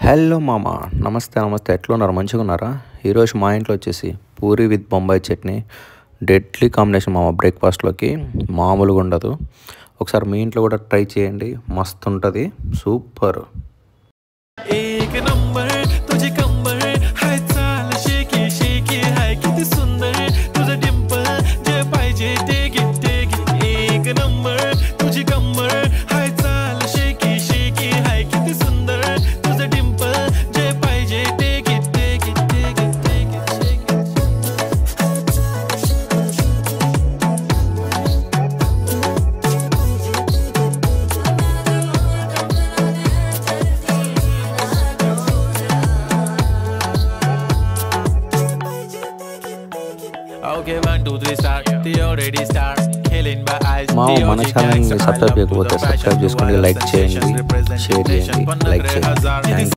Hello మామ, నమస్తే నమస్తే. ఎట్లున్నారు? మంచిగా ఉన్నారా? ఈరోజు మా ఇంట్లో వచ్చేసి puri with Bombay chutney deadly combination మామ. బ్రేక్ఫాస్ట్లోకి మామూలుగా ఉండదు. ఒకసారి మీ ఇంట్లో కూడా ట్రై చేయండి, మస్తు ఉంటుంది, super. Okay, 1, 2, 3 start. They already start killing my eyes. మన ఛానల్ని సబ్స్క్రైబ్ చేయకపోతే సబ్స్క్రైబ్ చేసుకోండి, లైక్ చేయండి, షేర్ చేయండి, లైక్ చేయండి.